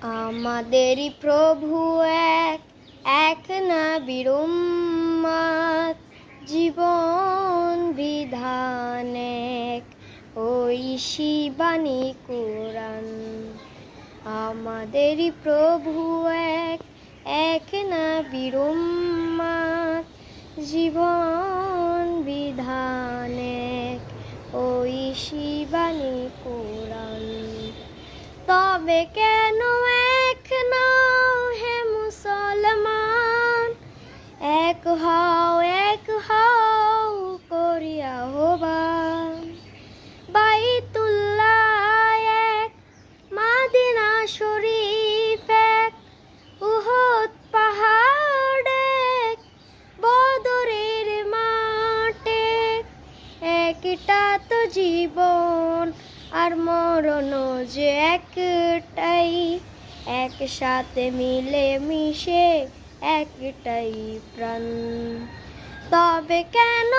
আমাদেরই প্রভু এক, এক নবীর উম্মত, জীবন বিধান এক, ঐশী বাণী কুরআন। আমাদেরই প্রভু এক, এক নবীর উম্মত, জীবন বিধান এক, ঐশী বাণী কুরআন। তবে কেন এক নও হে মুসলমান, এক হও করি আহ্বান। বাইতুল্লাহ এক, মদিনা শরীফ এক, উহুদ পাহাড় এক, বদরের মাঠ এক। একটা তো জীবন আর মরণ যে একটাই, একসাথে মিলে মিশে একটাই প্রাণ। তবে কেন